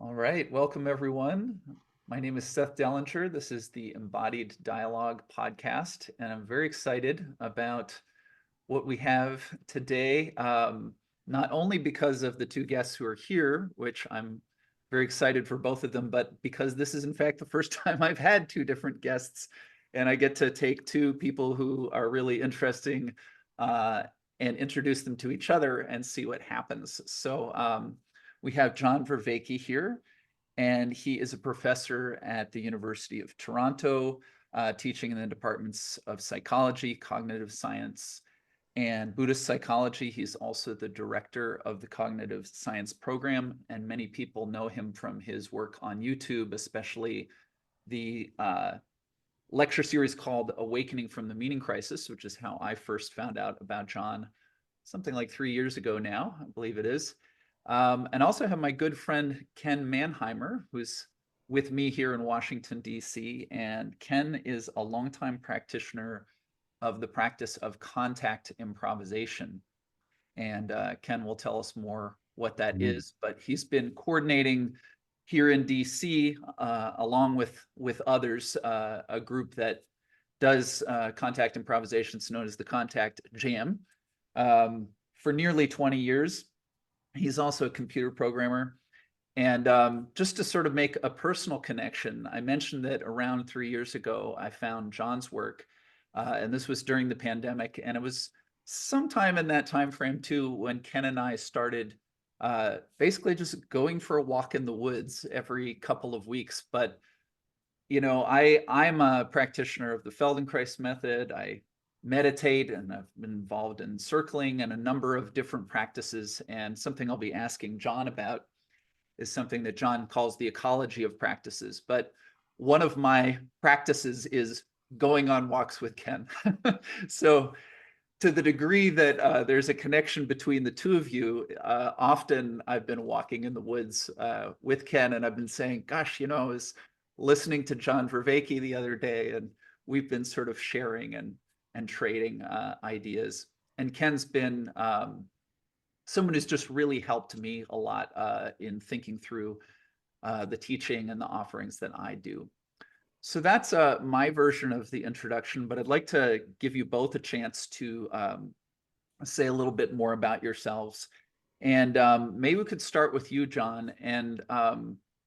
All right, welcome everyone. My name is Seth Dellinger. This is the Embodied Dialogue podcast, and I'm very excited about what we have today, not only because of the two guests who are here, which I'm very excited for both of them, but because this is in fact the first time I've had two different guests, and I get to take two people who are really interesting and introduce them to each other and see what happens. So we have John Vervaeke here, and he is a professor at the University of Toronto, teaching in the departments of psychology, cognitive science, and Buddhist psychology. He's also the director of the cognitive science program, and many people know him from his work on YouTube, especially the lecture series called Awakening from the Meaning Crisis, which is how I first found out about John something like 3 years ago now, I believe it is. And also have my good friend Ken Manheimer, who's with me here in Washington, D.C. And Ken is a longtime practitioner of the practice of contact improvisation. And Ken will tell us more what that is, but he's been coordinating here in DC, along with others, a group that does contact improvisations known as the Contact Jam, for nearly 20 years. He's also a computer programmer. And just to sort of make a personal connection, I mentioned that around 3 years ago, I found John's work, and this was during the pandemic. And it was sometime in that time frame too when Ken and I started basically just going for a walk in the woods every couple of weeks. But I'm a practitioner of the Feldenkrais method. I meditate, and I've been involved in circling and a number of different practices. And something I'll be asking John about is something that John calls the ecology of practices. But one of my practices is going on walks with Ken. So to the degree that there's a connection between the two of you, often I've been walking in the woods with Ken, and I've been saying, gosh, I was listening to John Vervaeke the other day, and we've been sort of sharing and trading ideas. And Ken's been someone who's just really helped me a lot in thinking through the teaching and the offerings that I do. So that's my version of the introduction, but I'd like to give you both a chance to say a little bit more about yourselves. And maybe we could start with you, John. And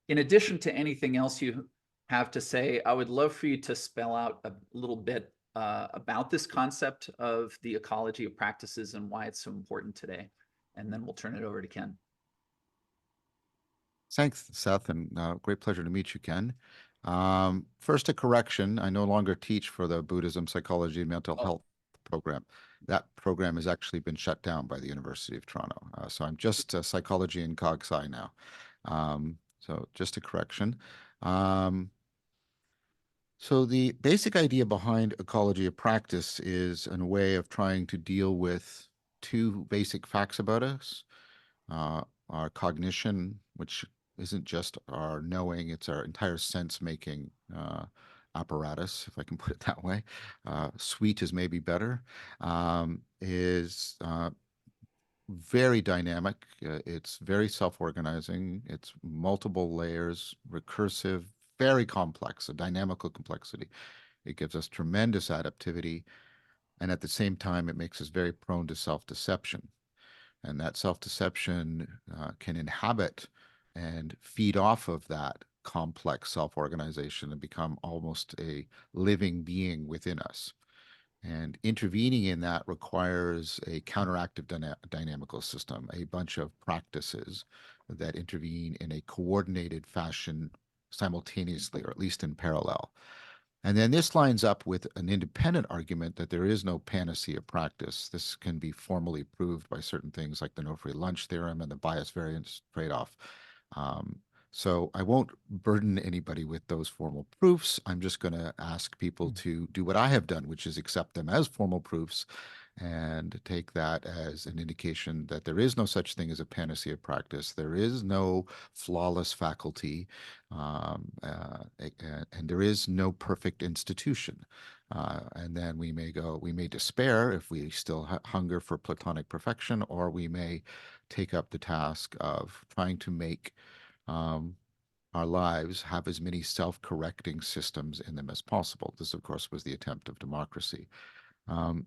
in addition to anything else you have to say, I would love for you to spell out a little bit about this concept of the ecology of practices and why it's so important today. And then we'll turn it over to Ken. Thanks, Seth, and great pleasure to meet you, Ken. First, a correction. I no longer teach for the Buddhism, Psychology, and Mental Health program. That program has actually been shut down by the University of Toronto. So I'm just Psychology and Cog Sci now. So just a correction. So the basic idea behind ecology of practice is a way of trying to deal with two basic facts about us. Our cognition, which isn't just our knowing, it's our entire sense-making apparatus, if I can put it that way. Sweet is maybe better, is very dynamic. It's very self-organizing. It's multiple layers, recursive, very complex, a dynamical complexity. It gives us tremendous adaptivity, and at the same time, it makes us very prone to self-deception. And that self-deception can inhabit and feed off of that complex self-organization and become almost a living being within us. And intervening in that requires a counteractive dynamical system, a bunch of practices that intervene in a coordinated fashion simultaneously, or at least in parallel. And then this lines up with an independent argument that there is no panacea practice. This can be formally proved by certain things like the no-free lunch theorem and the bias variance trade-off. So I won't burden anybody with those formal proofs. I'm just going to ask people to do what I have done, which is accept them as formal proofs and take that as an indication that there is no such thing as a panacea practice. There is no flawless faculty, and there is no perfect institution. And then we may despair if we still hunger for Platonic perfection, or we may take up the task of trying to make our lives have as many self-correcting systems in them as possible. This, of course, was the attempt of democracy. Um,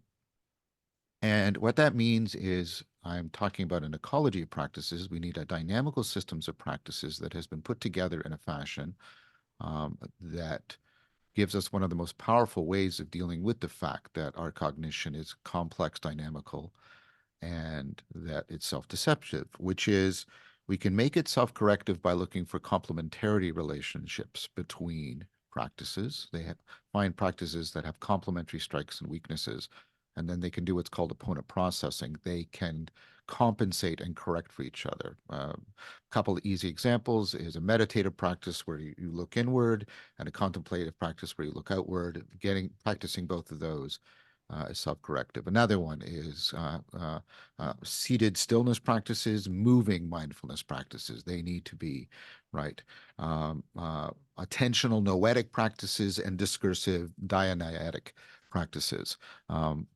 and what that means is I'm talking about an ecology of practices. We need a dynamical systems of practices that has been put together in a fashion that gives us one of the most powerful ways of dealing with the fact that our cognition is complex, dynamical, and that it's self-deceptive, which is we can make it self-corrective by looking for complementarity relationships between practices. Find practices that have complementary strengths and weaknesses, and then they can do what's called opponent processing. They can compensate and correct for each other. A couple of easy examples is a meditative practice where you look inward, and a contemplative practice where you look outward. Practicing both of those is self-corrective. Another one is seated stillness practices, moving mindfulness practices. They need to be right. Attentional noetic practices and discursive dianoetic practices, and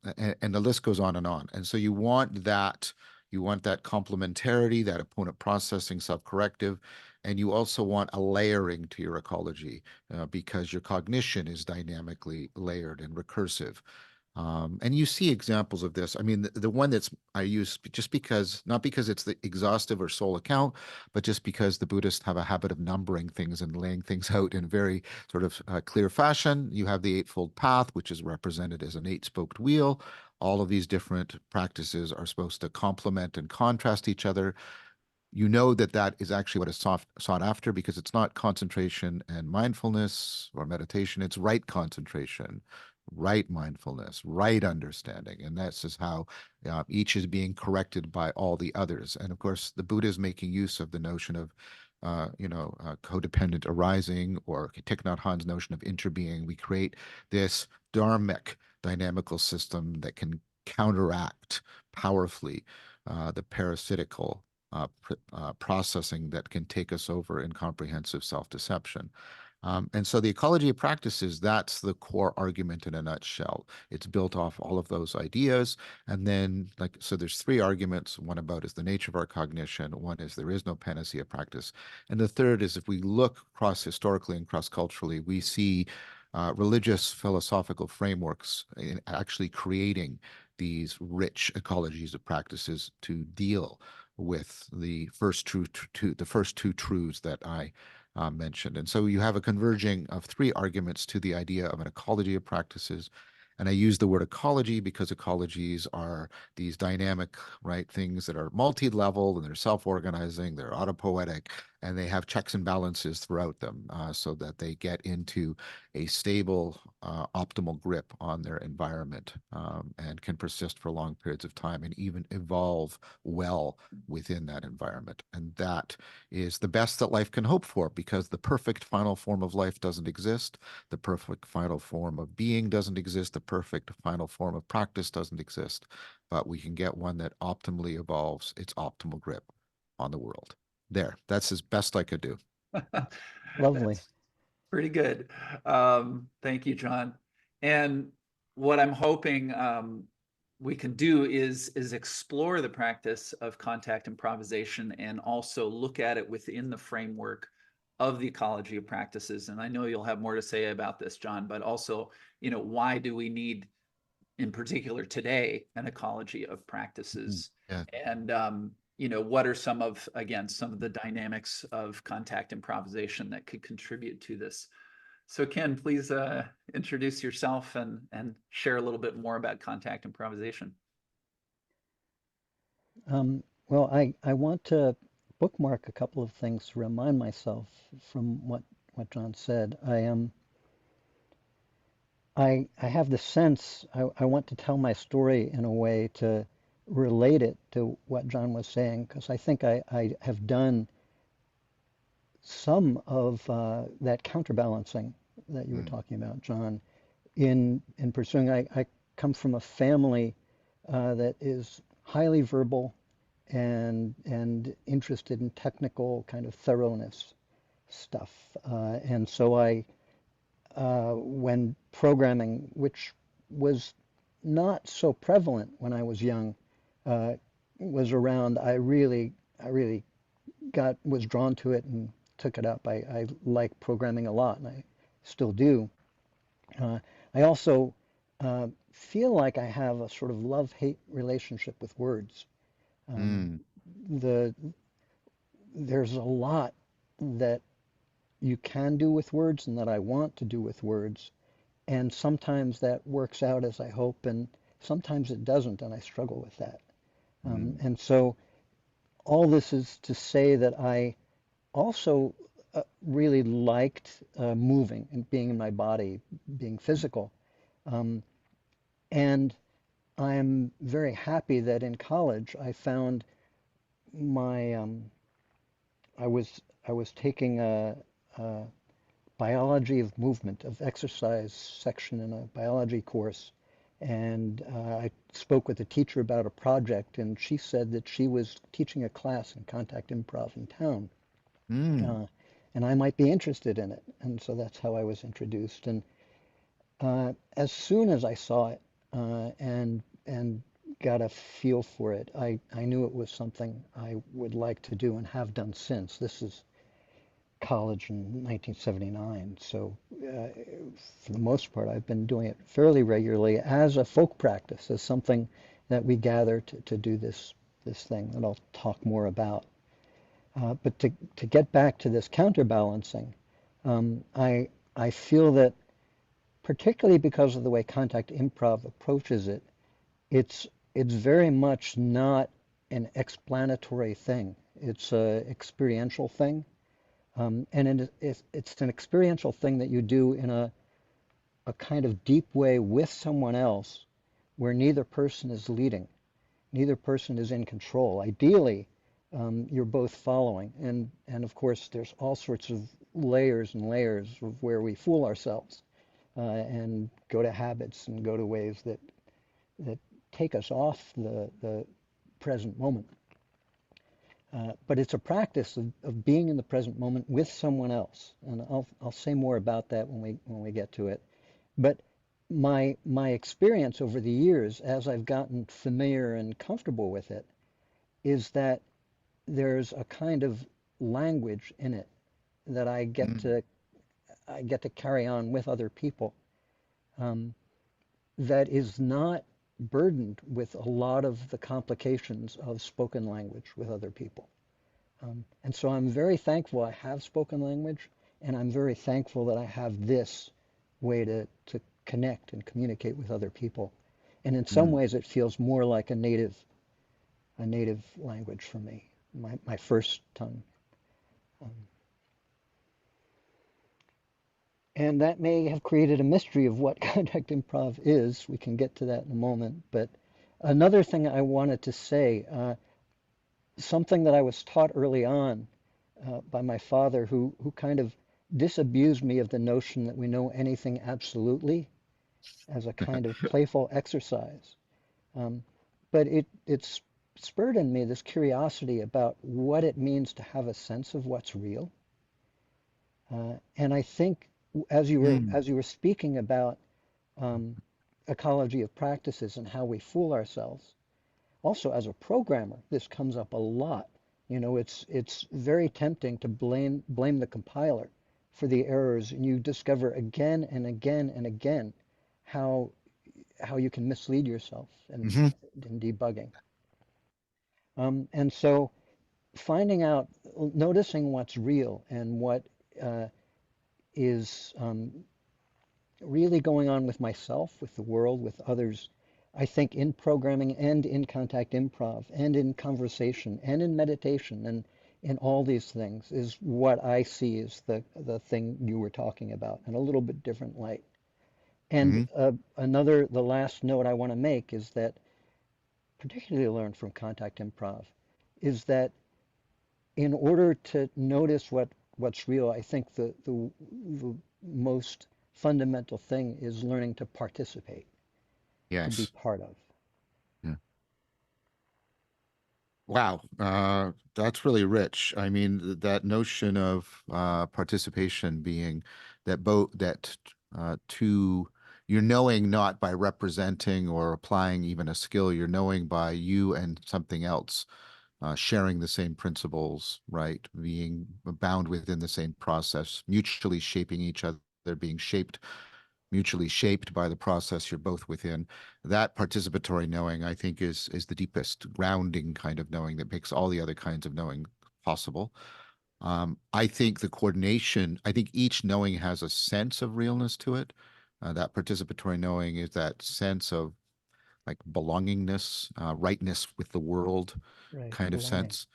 the list goes on and on. And so you want that. You want that complementarity, that opponent processing, self-corrective, and you also want a layering to your ecology because your cognition is dynamically layered and recursive. And you see examples of this. I mean, the one that's I use just because, not because it's the exhaustive or sole account, but just because the Buddhists have a habit of numbering things and laying things out in very sort of clear fashion. You have the Eightfold Path, which is represented as an eight-spoked wheel. All of these different practices are supposed to complement and contrast each other. You know that that is actually what is sought after because it's not concentration and mindfulness or meditation. It's right concentration, right mindfulness, right understanding. And that's just how each is being corrected by all the others. And of course, the Buddha is making use of the notion of codependent arising, or Thich Nhat Hanh's notion of interbeing. We create this dharmic dynamical system that can counteract powerfully the parasitical processing that can take us over in comprehensive self-deception. And so the ecology of practices, that's the core argument in a nutshell. It's built off all of those ideas. And then, so there's three arguments. One about is the nature of our cognition. One is there is no panacea practice. And the third is if we look cross historically and cross culturally, we see religious philosophical frameworks in actually creating these rich ecologies of practices to deal with the first two truths that I mentioned. And so you have a converging of three arguments to the idea of an ecology of practices. And I use the word ecology because ecologies are these dynamic, right, things that are multi-level and they're self-organizing, they're autopoietic, and they have checks and balances throughout them so that they get into a stable, optimal grip on their environment and can persist for long periods of time and even evolve well within that environment. And that is the best that life can hope for because the perfect final form of life doesn't exist. The perfect final form of being doesn't exist. The perfect final form of practice doesn't exist. But we can get one that optimally evolves its optimal grip on the world. There, that's as best I could do. Lovely. That's pretty good. Thank you, John. And what I'm hoping we can do is explore the practice of contact improvisation and also look at it within the framework of the ecology of practices. And I know you'll have more to say about this, John, but also, why do we need, in particular today, an ecology of practices? Yeah. And what are some of the dynamics of contact improvisation that could contribute to this? So Ken, please introduce yourself and share a little bit more about contact improvisation. Well, I want to bookmark a couple of things to remind myself from what John said. I have the sense I want to tell my story in a way to relate it to what John was saying, because I think I have done some of that counterbalancing that you were Mm. talking about, John, in pursuing. I come from a family that is highly verbal and interested in technical kind of thoroughness stuff. And so when programming, which was not so prevalent when I was young, uh, was around, I really was drawn to it and took it up. I like programming a lot, and I still do. I also feel like I have a sort of love-hate relationship with words. Um, Mm, the there's a lot that you can do with words and that I want to do with words, and sometimes that works out as I hope, and sometimes it doesn't, and I struggle with that. mm, And so all this is to say that I also really liked moving and being in my body, being physical. Um, and I'm very happy that in college I found my I was taking a biology of movement of exercise section in a biology course, and I spoke with a teacher about a project, and she said that she was teaching a class in contact improv in town, mm. uh, and I might be interested in it, and so that's how I was introduced. And as soon as I saw it and got a feel for it, I knew it was something I would like to do and have done since. This is college in 1979, so for the most part, I've been doing it fairly regularly as a folk practice, as something that we gather to do this thing that I'll talk more about. But to get back to this counterbalancing, I feel that particularly because of the way contact improv approaches it, it's very much not an explanatory thing. It's a experiential thing, and it's an experiential thing that you do in a kind of deep way with someone else, where neither person is leading, neither person is in control. Ideally, you're both following, and of course, there's all sorts of layers and layers of where we fool ourselves and go to habits and go to ways that take us off the present moment. But it's a practice of being in the present moment with someone else, and I'll say more about that when we get to it. But my experience over the years, as I've gotten familiar and comfortable with it, is that there's a kind of language in it that Mm, I get to carry on with other people. Um, that is not burdened with a lot of the complications of spoken language with other people. And so I'm very thankful I have spoken language, and I'm very thankful that I have this way to connect and communicate with other people. And in some mm. ways, it feels more like a native language for me, my first tongue. Um, and that may have created a mystery of what contact improv is. We can get to that in a moment. But another thing I wanted to say, something that I was taught early on by my father, who kind of disabused me of the notion that we know anything absolutely as a kind of playful exercise. Um, but it's spurred in me this curiosity about what it means to have a sense of what's real. And I think Mm, as you were speaking about um, ecology of practices and how we fool ourselves, also as a programmer, this comes up a lot. You know, it's very tempting to blame the compiler for the errors, and you discover again and again and again how how you can mislead yourself mhm. in debugging. And so finding out, noticing what's real and what uh, is really going on with myself, with the world, with others, I think in programming and in contact improv and in conversation and in meditation and in all these things is what I see as the thing you were talking about in a little bit different light. And Mhm. the last note I want to make is that, particularly learned from contact improv, is that in order to notice what's real, I think the most fundamental thing is learning to participate, to be Yes. part of. Yeah. Wow. That's really rich. I mean, that notion of participation being that to you're knowing not by representing or applying even a skill, you're knowing by you and something else sharing the same principles, right? Being bound within the same process, mutually shaping each other, being shaped, mutually shaped by the process you're both within. That participatory knowing, I think, is the deepest grounding kind of knowing that makes all the other kinds of knowing possible. I think the coordination, I think each knowing has a sense of realness to it. That participatory knowing is that sense of like belongingness, rightness with the world Right, kind of belonging. sense.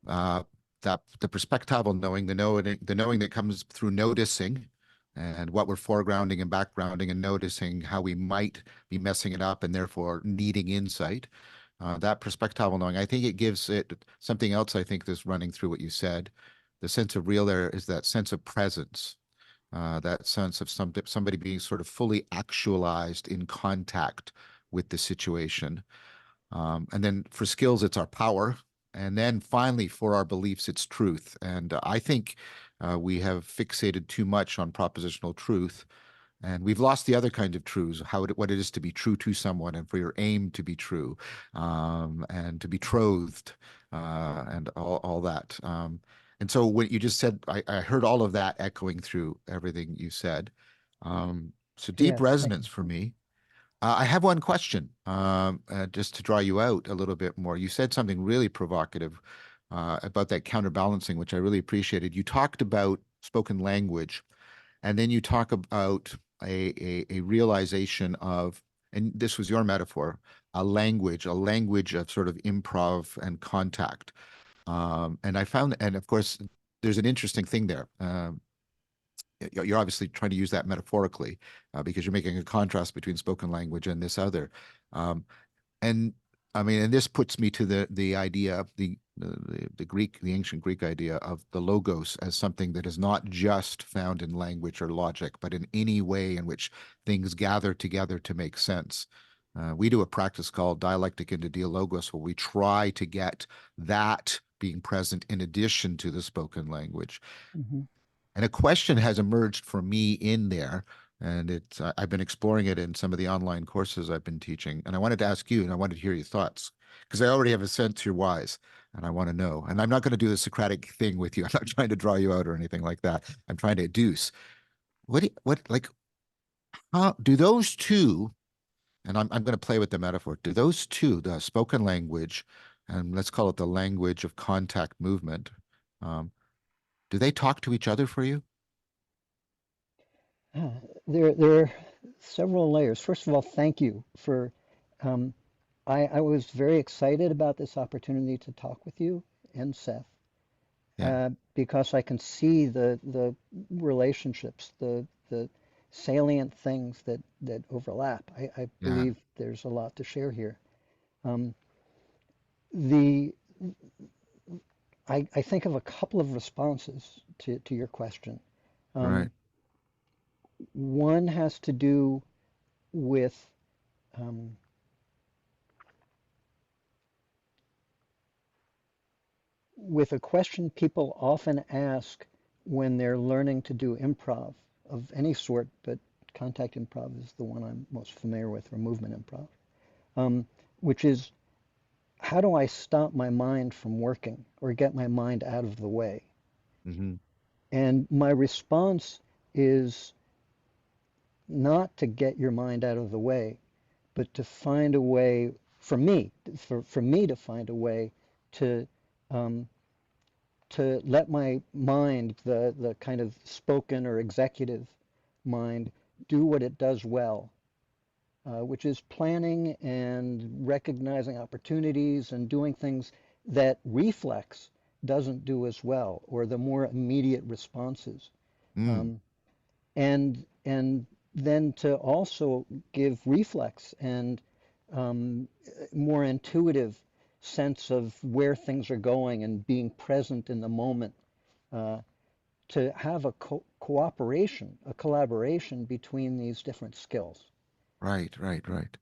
Uh, that the perspectival knowing, the knowing that comes through noticing and what we're foregrounding and backgrounding and noticing how we might be messing it up and therefore needing insight. That perspectival knowing, I think it gives it something else. I think that's running through what you said. The sense of real there is that sense of presence, that sense of somebody being sort of fully actualized in contact with the situation. And then for skills, it's our power. And then finally, for our beliefs, it's truth. And I think we have fixated too much on propositional truth. And we've lost the other kind of truths, what it is to be true to someone and for your aim to be true, and to be betrothed, and all that. And so what you just said, I heard all of that echoing through everything you said. So deep Yes, thank you. resonance for me. I have one question, just to draw you out a little bit more. You said something really provocative about that counterbalancing, which I really appreciated. You talked about spoken language, and then you talk about a realization of, and this was your metaphor, a language of sort of improv and contact. And I found, and of course, there's an interesting thing there. You're obviously trying to use that metaphorically, because you're making a contrast between spoken language and this other. Um, and I mean, and this puts me to the idea of the ancient Greek idea of the logos as something that is not just found in language or logic, but in any way in which things gather together to make sense. We do a practice called dialectic into dialogos, where we try to get that being present in addition to the spoken language. Hmm. And a question has emerged for me in there, and I've been exploring it in some of the online courses I've been teaching. And I wanted to ask you, and I wanted to hear your thoughts, because I already have a sense you're wise, and I want to know. And I'm not going to do the Socratic thing with you. I'm not trying to draw you out or anything like that. I'm trying to deduce like how do those two, and I'm going to play with the metaphor. Do those two, the spoken language, and let's call it the language of contact movement, um, do they talk to each other for you? Uh, there are several layers. First of all, thank you for. Um, I was very excited about this opportunity to talk with you and Seth, Yeah, because I can see the relationships, the salient things that overlap. I yeah, believe there's a lot to share here. Um, the I think of a couple of responses to your question. right. Um, One has to do with um, with a question people often ask when they're learning to do improv of any sort, but contact improv is the one I'm most familiar with, or movement improv, um, which is, how do I stop my mind from working or get my mind out of the way? Hmm. And my response is not to get your mind out of the way, but to find a way, for me to find a way to um, to let my mind, the kind of spoken or executive mind, do what it does well, which is planning and recognizing opportunities and doing things that reflex doesn't do as well, or the more immediate responses. Mm, Um, and then to also give reflex and um, more intuitive sense of where things are going and being present in the moment, uh, to have a cooperation, a collaboration between these different skills. right, right, right.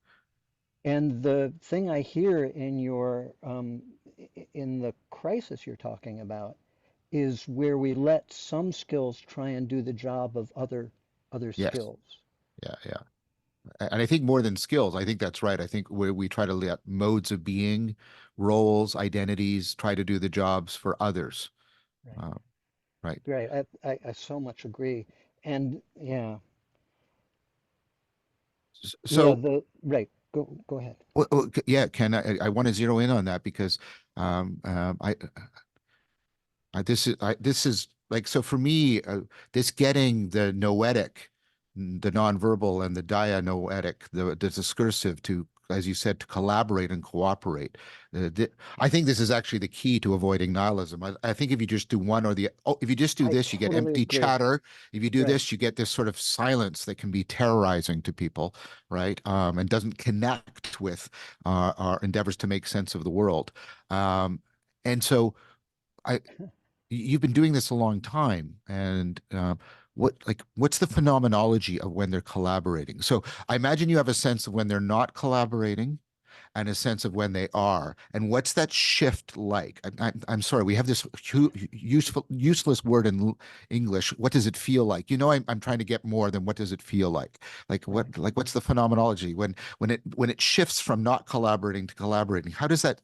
And the thing I hear in your in the crisis you're talking about is where we let some skills try and do the job of other Yes. skills. Yeah, yeah. And I think more than skills, I think that's right. I think we try to let modes of being, roles, identities, try to do the jobs for others. Right. Uh, right. Right. I so much agree. And yeah, yeah, So, the right. Go ahead. yeah, Ken, I want to zero in on that because I this is like so for me this getting the noetic, the nonverbal and the dianoetic, the discursive to, as you said, to collaborate and cooperate. I think this is actually the key to avoiding nihilism. I think if you just do one or the oh, if you just do I this, you get totally empty agree. chatter. If you do Right. this, you get this sort of silence that can be terrorizing to people, right? And doesn't connect with our endeavors to make sense of the world. And so. I, you've been doing this a long time, and what's the phenomenology of when they're collaborating? So I imagine you have a sense of when they're not collaborating and a sense of when they are. And what's that shift like? I'm sorry, we have this useless word in English. What does it feel like? You know, I'm trying to get more than what does it feel like? Right. What's the phenomenology when it shifts from not collaborating to collaborating? How does that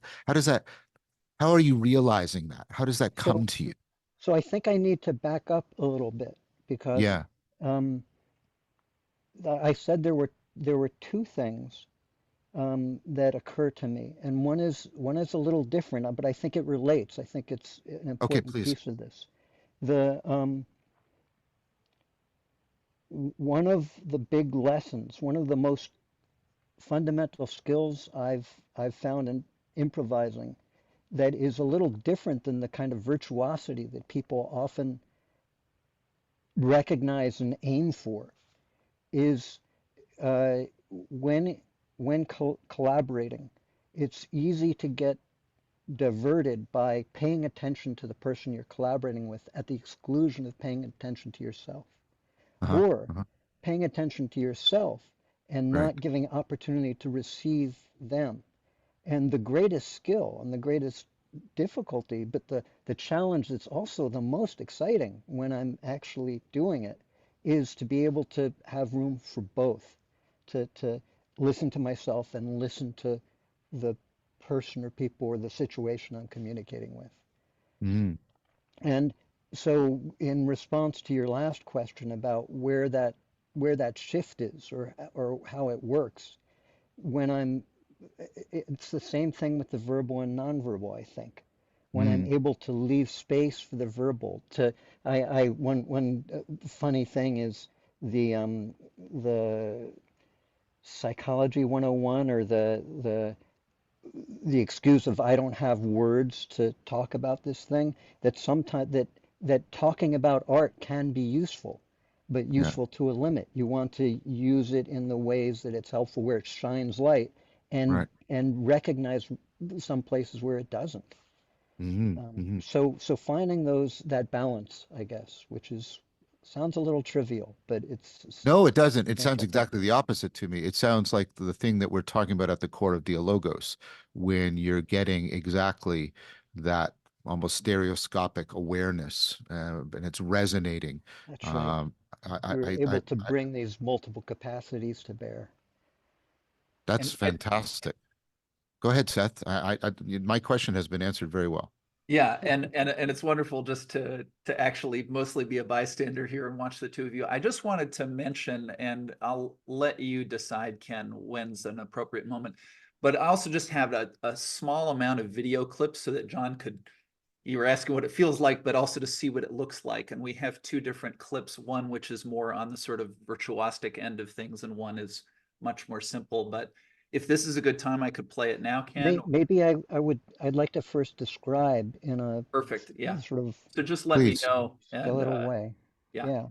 how are you realizing that? How does that So come to you? so I think I need to back up a little bit because Yeah. um, I said there were two things that occur to me, and one is a little different, but I think it relates. I think it's an Okay, important please. piece of this. The one of the big lessons, one of the most fundamental skills I've found in improvising that is a little different than the kind of virtuosity that people often recognize and aim for is uh, when collaborating, it's easy to get diverted by paying attention to the person you're collaborating with at the exclusion of paying attention to yourself, Uh-huh. or Uh-huh. paying attention to yourself and Right. not giving opportunity to receive them. And the greatest skill and the greatest difficulty, but the challenge that's also the most exciting when I'm actually doing it, is to be able to have room for both, to listen to myself and listen to the person or people or the situation I'm communicating with. Mm. And so in response to your last question about where that shift is or how it works, when I'm it's the same thing with the verbal and nonverbal, I think. When I'm Mm. able to leave space for the verbal, one funny thing is the psychology 101 or the excuse of I don't have words to talk about this thing, that sometimes that talking about art can be useful, but Yeah. useful to a limit. You want to use it in the ways that it's helpful, where it shines light, and Right. recognize some places where it doesn't. Mm-hmm. Mm-hmm. So finding that balance, I guess, which is sounds a little trivial, but it's No, it doesn't. It sounds substantial thing. exactly the opposite to me. It sounds like the thing that we're talking about at the core of Dialogos, when you're getting exactly that almost stereoscopic awareness, and it's resonating. That's right. Um, You're able to bring these multiple capacities to bear. that's And fantastic. Go ahead, Seth. My question has been answered very well. yeah, and it's wonderful just to actually mostly be a bystander here and watch the two of you. I just wanted to mention, and I'll let you decide, Ken, when's an appropriate moment. But I also just have a small amount of video clips so that John could, you were asking what it feels like, but also to see what it looks like. And we have two different clips, one which is more on the sort of virtuosic end of things, and one is much more simple. But if this is a good time, I could play it now, Ken. Maybe I'd like to first describe in a Perfect. Yeah. sort of So just let me Please. know. And skeletal way. yeah. Yeah.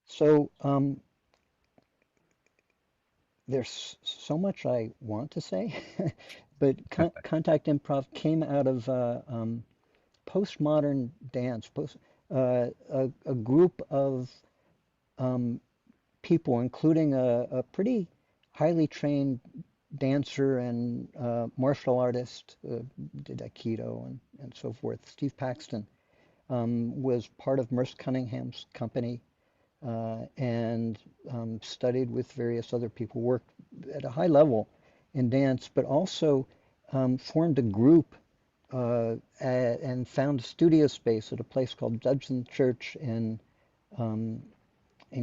So there's so much I want to say, but contact improv came out of postmodern dance, a group of um, people, including a pretty highly trained dancer and martial artist, did Aikido and so forth. Steve Paxton was part of Merce Cunningham's company, and studied with various other people, worked at a high level in dance, but also formed a group and found a studio space at a place called Judson Church in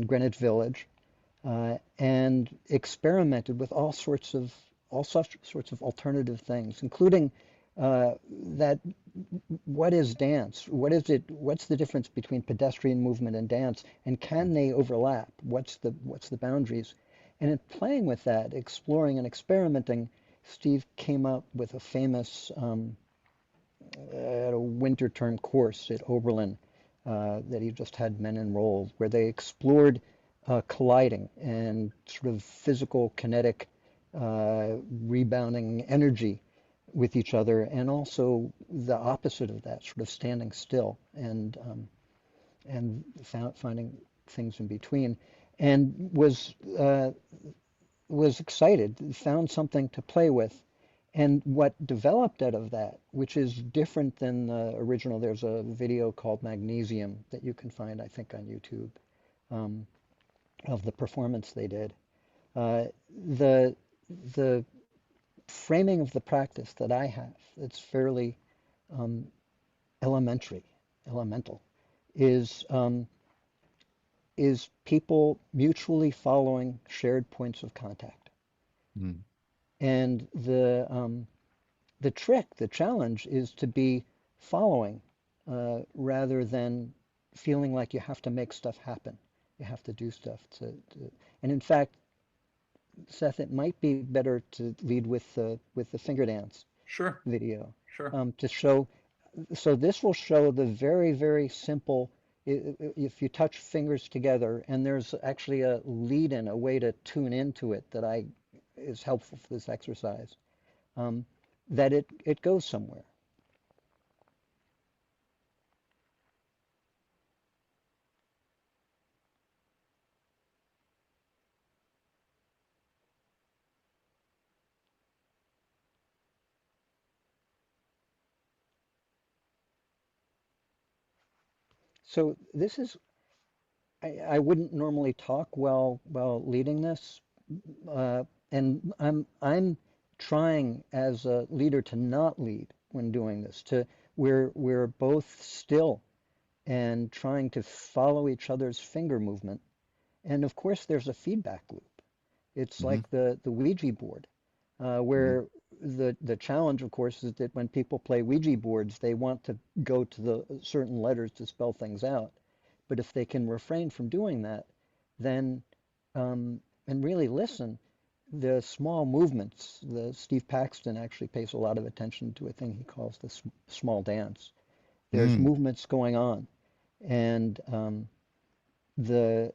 Greenwich Village, and experimented with all sorts of alternative things, including that what is dance? What is it? What's the difference between pedestrian movement and dance? And can they overlap? What's the boundaries? And in playing with that, exploring and experimenting, Steve came up with a famous a winter term course at Oberlin that he just had men enrolled, where they explored colliding and sort of physical kinetic rebounding energy with each other, and also the opposite of that, sort of standing still and finding things in between, and was excited, found something to play with. And what developed out of that, which is different than the original, there's a video called Magnesium that you can find, I think, on YouTube, um, of the performance they did. Uh, the the framing of the practice that I have, it's fairly um, elementary, elemental, is is people mutually following shared points of contact. Mm. And the trick, the challenge is to be following rather than feeling like you have to make stuff happen. You have to do stuff and in fact, Seth, it might be better to lead with the finger dance Sure, video sure. to show. So this will show the very, very simple. If you touch fingers together, and there's actually a lead in, a way to tune into it that I is helpful for this exercise. Um, that it goes somewhere. So this is I wouldn't normally talk while leading this, uh, and I'm trying as a leader to not lead when doing this. To we're both still and trying to follow each other's finger movement, and of course there's a feedback loop. It's Mm-hmm. like the Ouija board, Mm-hmm. where the challenge, of course, is that when people play Ouija boards, they want to go to the certain letters to spell things out. But if they can refrain from doing that, then and really listen, the small movements. The Steve Paxton actually pays a lot of attention to a thing he calls the small dance. There's Mm. movements going on, and the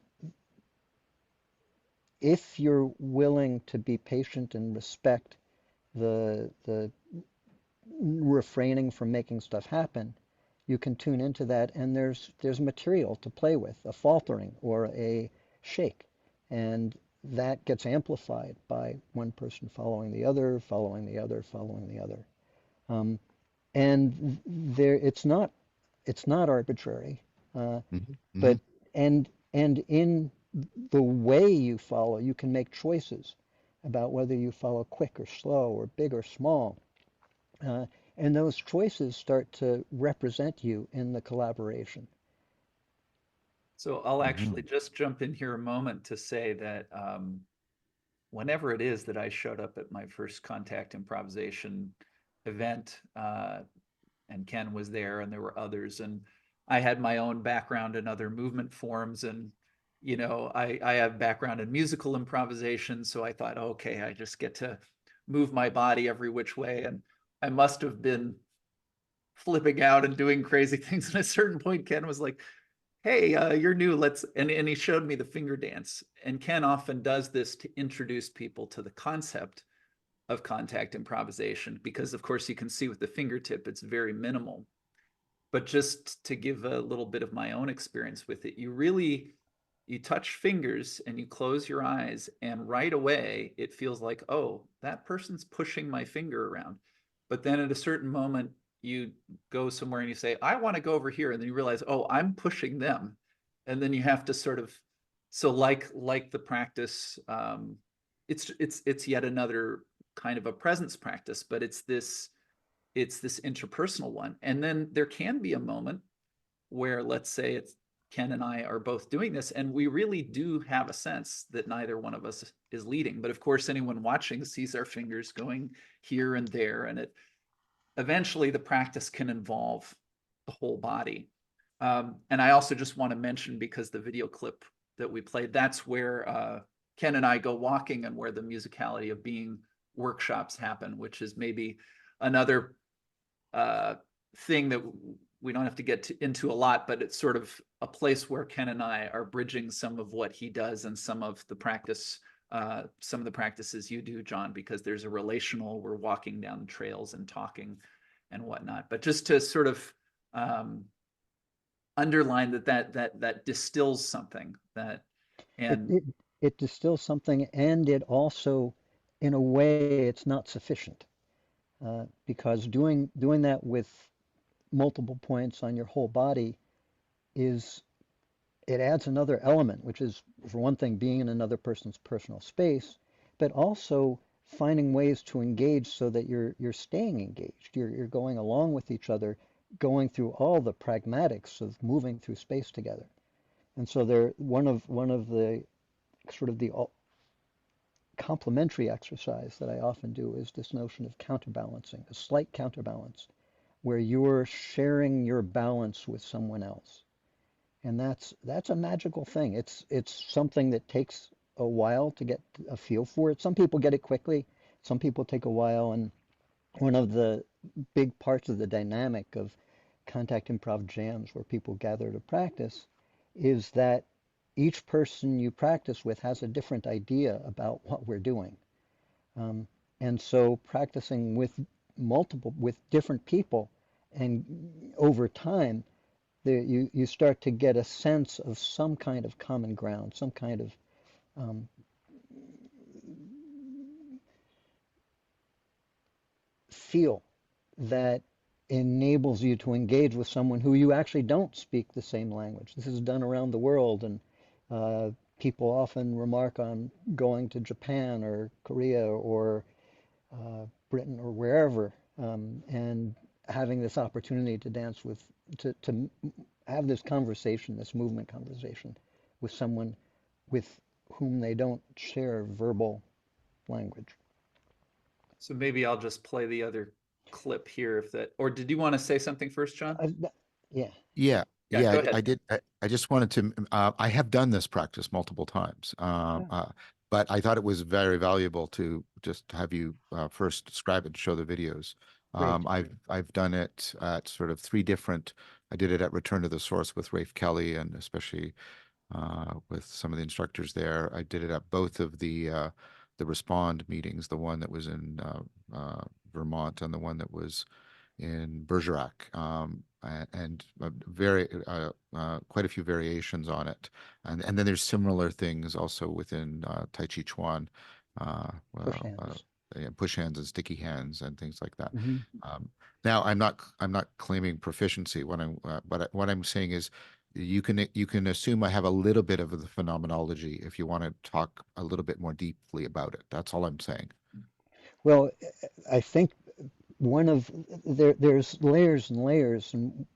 if you're willing to be patient and respect the refraining from making stuff happen, you can tune into that, and there's material to play with, a faltering or a shake, and that gets amplified by one person following the other, following the other, following the other. Um, and there, it's not arbitrary, uh, Mm-hmm. Mm-hmm. but and in the way you follow, you can make choices about whether you follow quick or slow or big or small. Uh, and those choices start to represent you in the collaboration. So I'll Mm-hmm. actually just jump in here a moment to say that whenever it is that I showed up at my first contact improvisation event, and Ken was there, and there were others, and I had my own background in other movement forms, and I have background in musical improvisation, so I thought, okay, I just get to move my body every which way, and I must have been flipping out and doing crazy things. And at a certain point, Ken was like, hey, you're new, let's and he showed me the finger dance. And Ken often does this to introduce people to the concept of contact improvisation, because of course you can see with the fingertip it's very minimal. But just to give a little bit of my own experience with it, you touch fingers and you close your eyes, and right away it feels like, oh, that person's pushing my finger around. But then at a certain moment you go somewhere and you say, I want to go over here, and then you realize, oh, I'm pushing them. And then you have to sort of So like the practice, it's yet another kind of a presence practice, but it's this interpersonal one. And then there can be a moment where, let's say, it's Ken and I are both doing this, and we really do have a sense that neither one of us is leading. But of course, anyone watching sees our fingers going here and there, and it eventually the practice can involve the whole body. And I also just want to mention, because the video clip that we played, that's where Ken and I go walking, and where the musicality of being workshops happen, which is maybe another thing that we don't have to get into a lot, but it's sort of a place where Ken and I are bridging some of what he does and some of the practices you do, John, because there's a relational, we're walking down the trails and talking and whatnot. But just to sort of underline that distills something, that It, and it, it distills something, and it also, in a way, it's not sufficient, because doing that with multiple points on your whole body is, it adds another element, which is, for one thing, being in another person's personal space, but also finding ways to engage so that you're staying engaged. You're going along with each other, going through all the pragmatics of moving through space together. And so one of the sort of the complementary exercise that I often do is this notion of counterbalancing, a slight counterbalance, where you're sharing your balance with someone else. And that's a magical thing. It's something that takes a while to get a feel for it. Some people get it quickly, some people take a while, and one of the big parts of the dynamic of contact improv jams where people gather to practice is that each person you practice with has a different idea about what we're doing. Um, and so practicing with different people, and over time, you start to get a sense of some kind of common ground, some kind of um, feel that enables you to engage with someone who you actually don't speak the same language. This is done around the world, and uh, people often remark on going to Japan or Korea or Britain or wherever, and having this opportunity to dance with, to have this conversation, this movement conversation with someone with whom they don't share verbal language. so maybe I'll just play the other clip here, if that, or did you want to say something first, John? I, yeah. Yeah, Yeah, yeah, go I ahead. did. I just wanted to, I have done this practice multiple times, Oh, but I thought it was very valuable to just have you first describe it and show the videos. great. I've done it at sort of three different, I did it at Return to the Source with Rafe Kelly, and especially with some of the instructors there. I did it at both of the Respond meetings, the one that was in Vermont and the one that was in Bergerac, and very quite a few variations on it, and then there's similar things also within Tai Chi Chuan, Push well, hands. yeah, push hands and sticky hands and things like that. Hmm. Um, Now, I'm not claiming proficiency. What I'm saying is you can assume I have a little bit of the phenomenology if you want to talk a little bit more deeply about it. That's all I'm saying. Well, I think one of there's layers and layers, and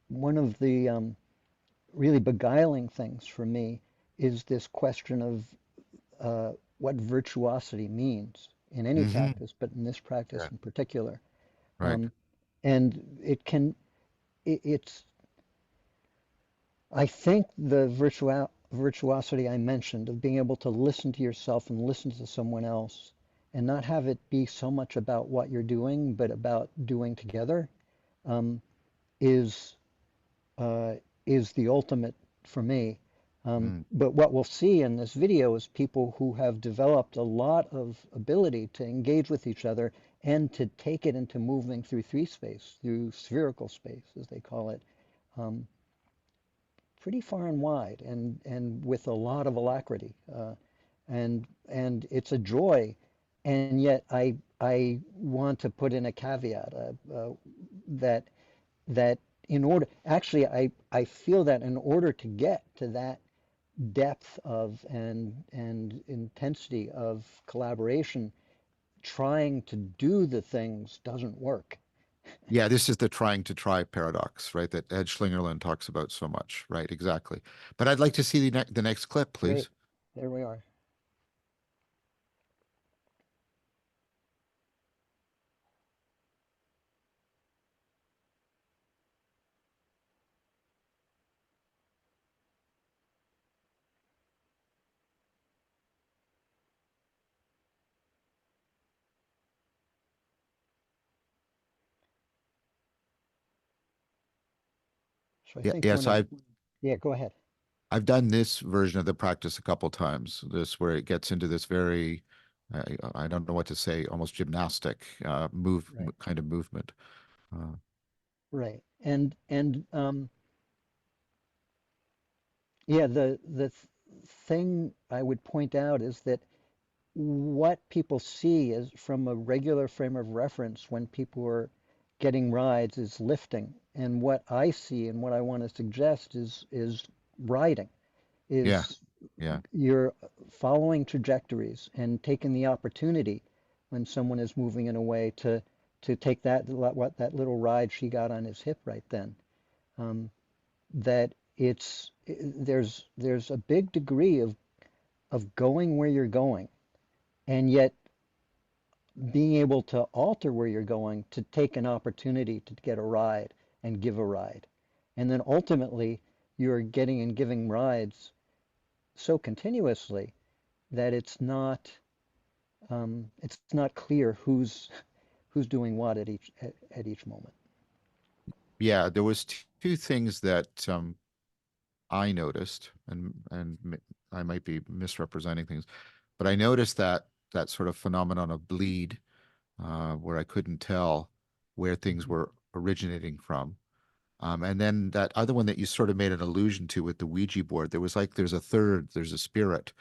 one of the really beguiling things for me is this question of what virtuosity means in any Hmm. practice, but in this practice Yeah, in particular. right. Um, and it's, I think the virtuosity I mentioned of being able to listen to yourself and listen to someone else and not have it be so much about what you're doing, but about doing together, um, is uh, is the ultimate for me. Mm, But what we'll see in this video is people who have developed a lot of ability to engage with each other and to take it into moving through three space, through spherical space, as they call it, um, pretty far and wide, and with a lot of alacrity. And it's a joy, and yet I want to put in a caveat, that that in order, actually, I feel that in order to get to that depth of and intensity of collaboration, trying to do the things doesn't work. Yeah, this is the trying to try paradox, right? That Ed Schlingerland talks about so much, right? Exactly. But I'd like to see the next clip, Great. please. There we are. So I Yeah, think yeah. one So of, yeah, go ahead. I've done this version of the practice a couple times. This where it gets into this very, I don't know what to say, almost gymnastic Right. kind of movement. Uh, Right. And yeah, thing I would point out is that what people see is from a regular frame of reference when people are getting rides is lifting. And what I see and what I want to suggest is riding, yeah, is yeah, you're following trajectories and taking the opportunity when someone is moving in a way to take that little ride she got on his hip right then. Um, that there's a big degree of going where you're going, and yet being able to alter where you're going to take an opportunity to get a ride and give a ride. And then ultimately, you're getting and giving rides so continuously that it's not clear who's doing what at each moment. yeah. There was two things that I noticed, I might be misrepresenting things, but I noticed that sort of phenomenon of bleed, where I couldn't tell where things Mhm. were originating from. And then that other one that you sort of made an allusion to with the Ouija board, there was like there's a spirit,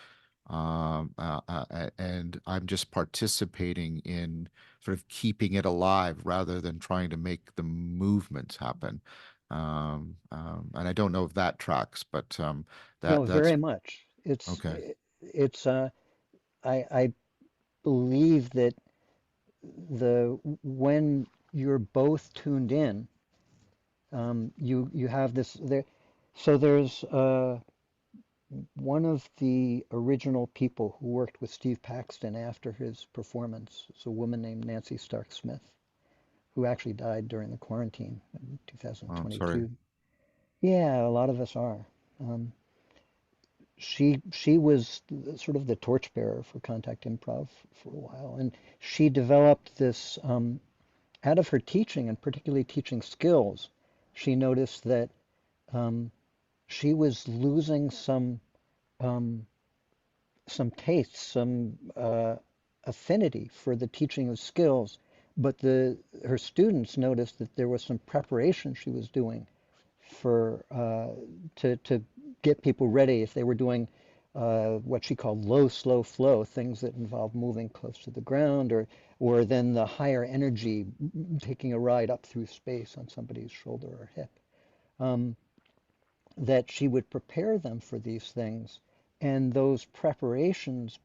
and I'm just participating in sort of keeping it alive rather than trying to make the movements happen. And I don't know if that tracks, but No, that's very much. okay. It's I believe that the when you're both tuned in, you have this there. So there's one of the original people who worked with Steve Paxton after his performance. It's a woman named Nancy Stark Smith, who actually died during the quarantine in Oh, I'm sorry. 2022. Yeah, a lot of us are. Um, she was sort of the torchbearer for contact improv for a while, and she developed this out of her teaching, and particularly teaching skills. She noticed that um, she was losing um, some taste, some affinity for the teaching of skills, but her students noticed that there was some preparation she was doing for to get people ready if they were doing what she called low, slow flow, things that involve moving close to the ground, or then the higher energy, taking a ride up through space on somebody's shoulder or hip. Um, that she would prepare them for these things, and those preparations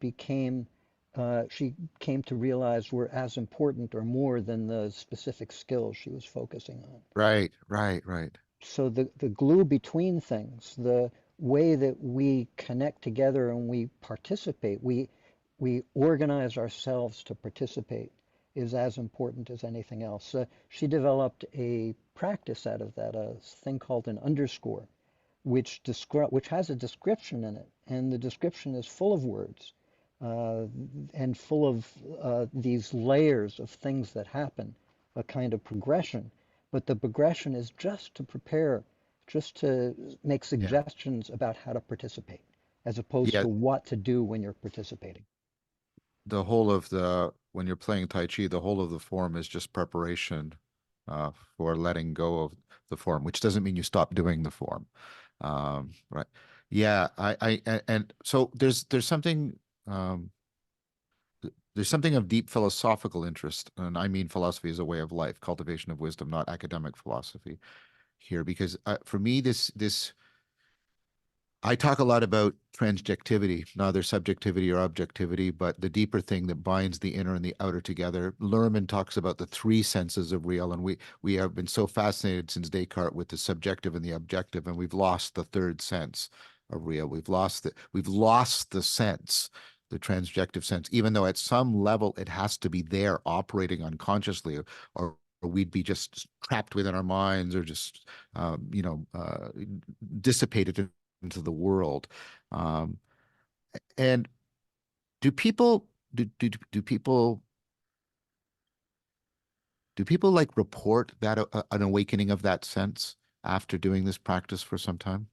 she came to realize were as important or more than the specific skills she was focusing on. Right, right, right. So the glue between things, the way that we connect together and we participate, we organize ourselves to participate, is as important as anything else. She developed a practice out of that, a thing called an underscore, which has a description in it, and the description is full of words uh, and full of these layers of things that happen, a kind of progression. But the progression is just to prepare, just to make Yeah. suggestions about how to participate, as opposed Yeah, to what to do when you're participating. the whole of the when you're playing Tai Chi, the whole of the form is just preparation for letting go of the form, which doesn't mean you stop doing the form. Right. Yeah, and so um, there's something of deep philosophical interest, and I mean philosophy as a way of life, cultivation of wisdom, not academic philosophy here, because for me, this I talk a lot about transjectivity, neither subjectivity or objectivity, but the deeper thing that binds the inner and the outer together. Lerman talks about the three senses of real, and we have been so fascinated since Descartes with the subjective and the objective, and we've lost the third sense of real. We've lost the sense, the transjective sense, even though at some level it has to be there operating unconsciously, or we'd be just trapped within our minds, or just dissipated into the world. Um, and do people do people like report that an awakening of that sense after doing this practice for some time?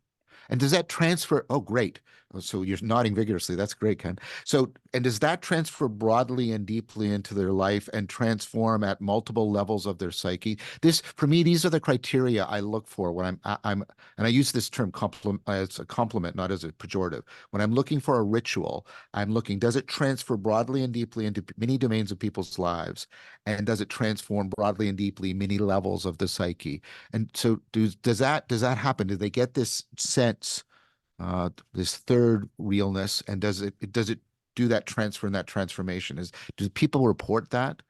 And does that transfer? Oh, great. So you're nodding vigorously. That's great, Ken. So, and does that transfer broadly and deeply into their life and transform at multiple levels of their psyche? This, for me, these are the criteria I look for when and I use this term compliment as a compliment, not as a pejorative. When I'm looking for a ritual, I'm looking, does it transfer broadly and deeply into many domains of people's lives? And does it transform broadly and deeply many levels of the psyche? And so does that happen? Do they get this sense, this third realness, and does it do that transfer and that transformation? Do people report that?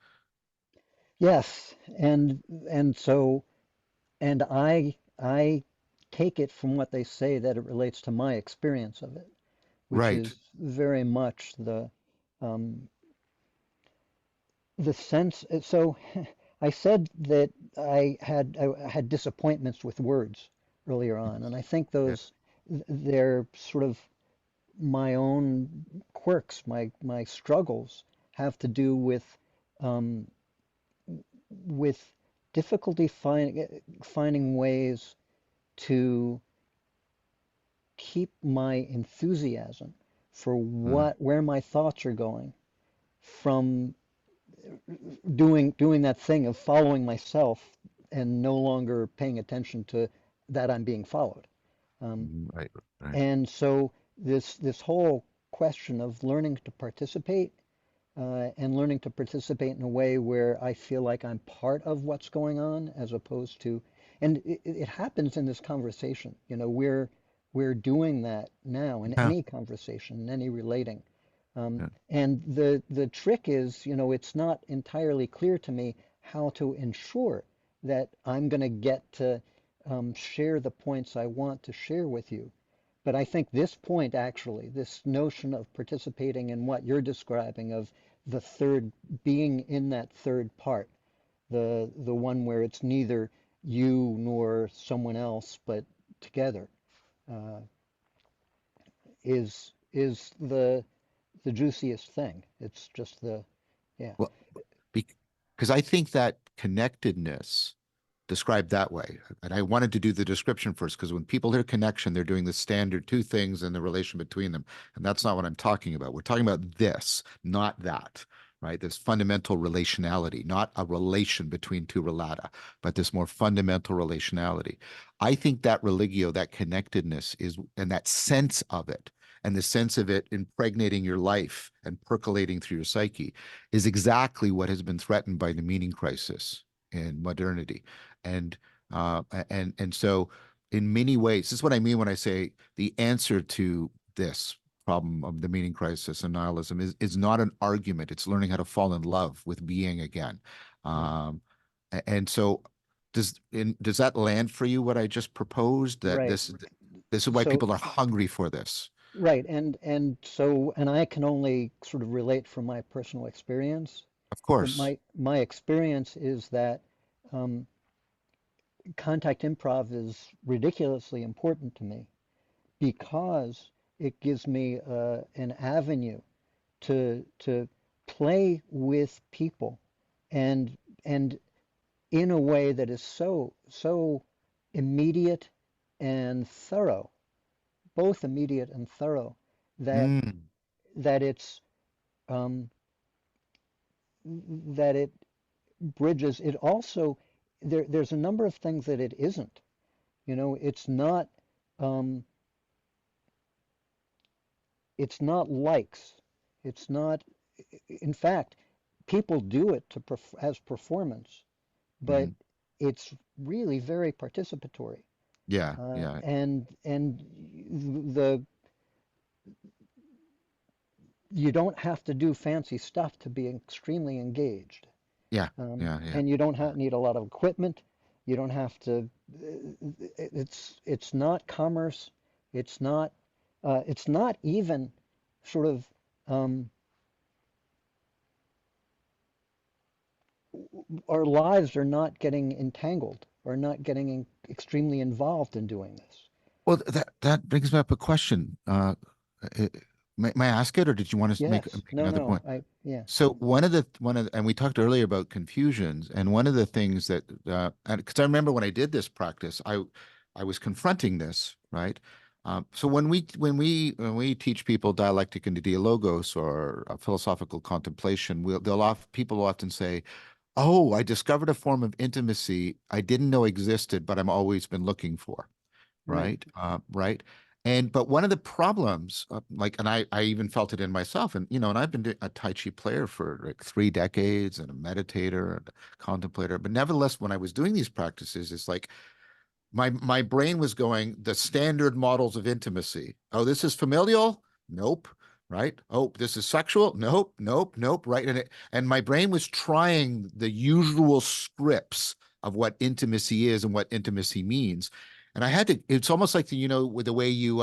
Yes, and so and I take it from what they say that it relates to my experience of it, which Right. is very much um, the sense. So I said that I had disappointments with words earlier on, and I think Yeah. they're sort of my own quirks, my struggles have to do um, with difficulty finding ways to keep my enthusiasm for Mm, where my thoughts are going from doing that thing of following myself and no longer paying attention to that I'm being followed. Um, right. Right. and so this whole question of learning to participate and learning to participate in a way where I feel like I'm part of what's going on, as opposed to, and it happens in this conversation. We're doing that now in Yeah. any conversation, in any relating. Yeah. And the trick is, it's not entirely clear to me how to ensure that I'm going to get to share the points I want to share with you. But I think this point, actually, this notion of participating in what you're describing, of the third, being in that third part, the one where it's neither you nor someone else, but together, uh, is the juiciest thing. It's just yeah, Well, because I think that connectedness described that way. And I wanted to do the description first because when people hear connection, they're doing the standard two things and the relation between them. And that's not what I'm talking about. We're talking about this, not that, right? This fundamental relationality, not a relation between two relata, but this more fundamental relationality. I think that religio, that connectedness is, and that sense of it, and the sense of it impregnating your life and percolating through your psyche is exactly what has been threatened by the meaning crisis in modernity. And and so in many ways, this is what I mean when I say the answer to this problem of the meaning crisis and nihilism is not an argument. It's learning how to fall in love with being again. yeah, Um, and so does that land for you what I just proposed? That right. this is why So people are hungry for this. right, and I can only sort of relate from my personal experience. Of But course. my experience is that um, contact improv is ridiculously important to me because it gives me an avenue to play with people and and in a way that is so immediate and thorough, both immediate and thorough, that Mm, that it's um, that it bridges. It also there's a number of things that it isn't. It's not um, it's not likes. It's not. In fact, people do it as performance, but mhm. it's really very participatory. Yeah, yeah, And the you don't have to do fancy stuff to be extremely engaged. yeah, yeah, yeah, And you don't yeah. need a lot of equipment. You don't have to. It's not commerce. It's not. It's not even sort of. Um, our lives are not getting entangled or not getting extremely involved in doing this. Well, that brings me up a question. Uh, may I ask it, or did you want to Yes. make No. another No. point? Yeah. So and we talked earlier about confusions, and one of the things that, and because I remember when I did this practice, I was confronting this, right? So when we teach people dialectic and dialogos or philosophical contemplation, people often say, "Oh, I discovered a form of intimacy I didn't know existed, but I'm always been looking for." Right. Right, right. But one of the problems, and I even felt it in myself, and and I've been a Tai Chi player for like 3 decades, and a meditator and a contemplator. But nevertheless, when I was doing these practices, it's like my brain was going the standard models of intimacy. Oh, this is familial? Nope. Right? Oh, this is sexual? Nope, nope, nope. Right. And my brain was trying the usual scripts of what intimacy is and what intimacy means. And I had to, it's almost like with the way you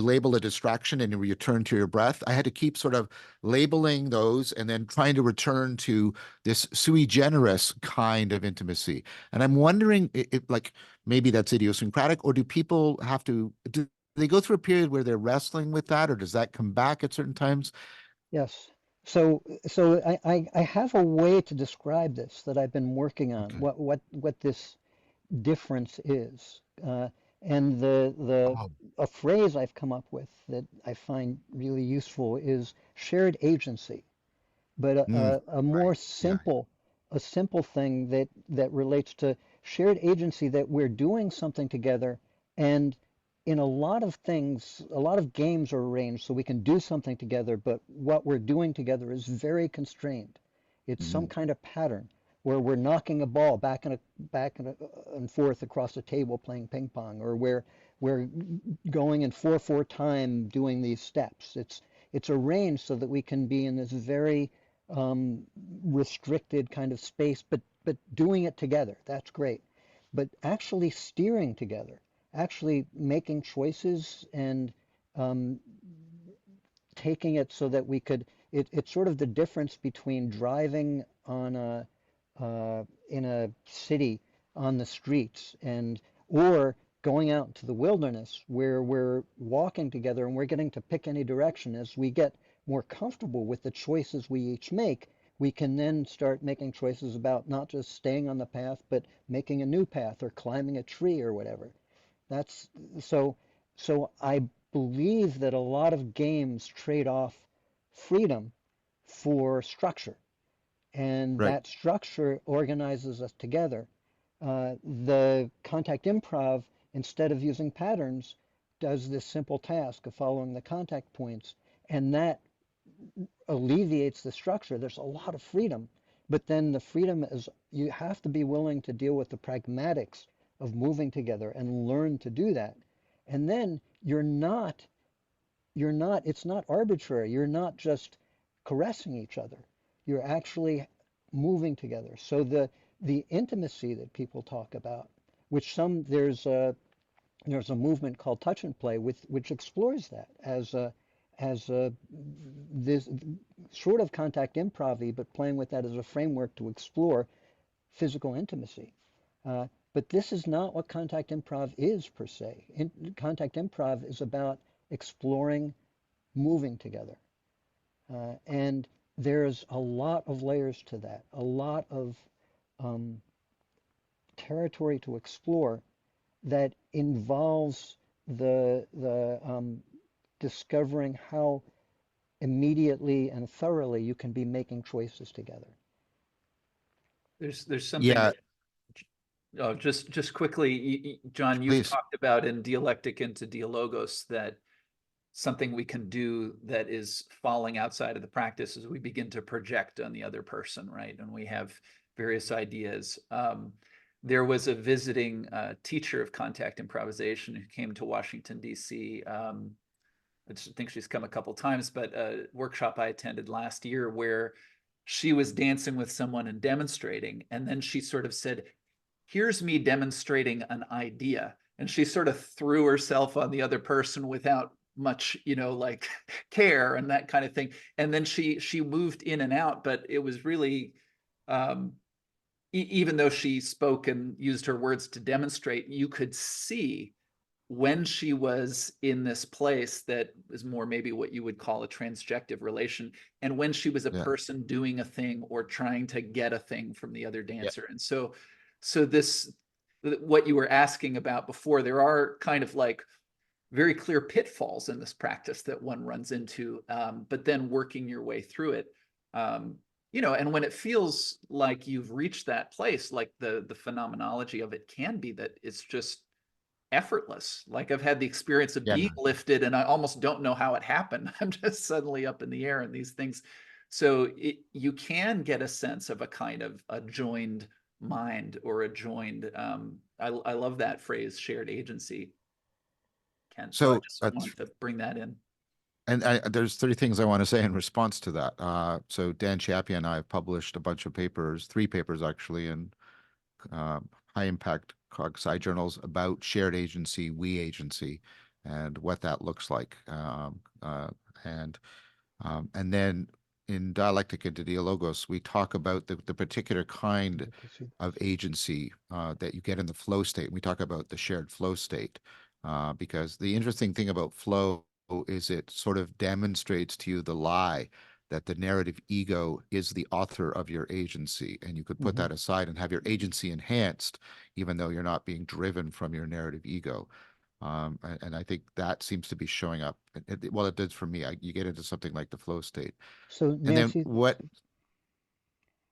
label a distraction and you return to your breath. I had to keep sort of labeling those and then trying to return to this sui generis kind of intimacy. And I'm wondering if, like, maybe that's idiosyncratic, or do people do they go through a period where they're wrestling with that, or does that come back at certain times? Yes. So I have a way to describe this that I've been working on. Okay. What this difference is, and the Oh, a phrase I've come up with that I find really useful is shared agency, but a more right. Yeah. simple thing that relates to shared agency, that we're doing something together. And in a lot of things, a lot of games are arranged so we can do something together, but what we're doing together is very constrained. It's some Mhm. kind of pattern where we're knocking a ball back and forth across the table playing ping pong, or where we're going in 4/4 time doing these steps. It's arranged so that we can be in this very um, restricted kind of space, but doing it together. That's great. But actually steering together, actually making choices and um, taking it so that we could. It's sort of the difference between driving on a in a city on the streets, and or going out into the wilderness where we're walking together and we're getting to pick any direction. As we get more comfortable with the choices we each make, we can then start making choices about not just staying on the path, but making a new path or climbing a tree or whatever. That's so so I believe that a lot of games trade off freedom for structure, and Right. that structure organizes us together. The contact improv, instead of using patterns, does this simple task of following the contact points, and that alleviates the structure. There's a lot of freedom, but then the freedom is you have to be willing to deal with the pragmatics of moving together and learn to do that. And then it's not arbitrary. You're not just caressing each other. You're actually moving together. So the intimacy that people talk about, which some there's a movement called touch and play with which explores that as a this sort of contact improv, but playing with that as a framework to explore physical intimacy. But this is not what contact improv is per se. Contact improv is about exploring moving together. And there's a lot of layers to that, a lot of um, territory to explore that involves the discovering how immediately and thoroughly you can be making choices together. There's something Yeah, that, oh, just quickly, John, you've please. talked about in Dialectic into Dialogos that something we can do that is falling outside of the practice is we begin to project on the other person, right? And we have various ideas. there was a visiting teacher of contact improvisation who came to Washington, D.C. I think she's come a couple times, but a workshop I attended last year where she was dancing with someone and demonstrating. And then she sort of said, here's me demonstrating an idea. And she sort of threw herself on the other person without much, like care and that kind of thing. And then she moved in and out, but it was really, even though she spoke and used her words to demonstrate, you could see when she was in this place that is more maybe what you would call a transjective relation, and when she was a Yeah. person doing a thing or trying to get a thing from the other Yeah. dancer. And so this, what you were asking about before, there are kind of like very clear pitfalls in this practice that one runs into, but then working your way through it. And when it feels like you've reached that place, like the phenomenology of it can be that it's just effortless. Like I've had the experience of Yeah. being lifted and I almost don't know how it happened. I'm just suddenly up in the air and these things. So you can get a sense of a kind of a joined mind or a joined, I love that phrase, shared agency, Ken. So I So just wanted to bring that in. and there's three things I want to say in response to that. So Dan Chappie and I have published a bunch of papers, three papers actually, in high impact cog sci journals about shared agency, we agency, and what that looks like. And and then in Dialectic into Dialogos, we talk about the particular kind Good to see of agency that you get in the flow state. We talk about the shared flow state because the interesting thing about flow is it sort of demonstrates to you the lie that the narrative ego is the author of your agency, and you could put that. that aside and have your agency enhanced, even though you're not being driven from your narrative ego. And I think that seems to be showing up. Well, it did for me. You get into something like the flow state. So And then Nancy, what, uh,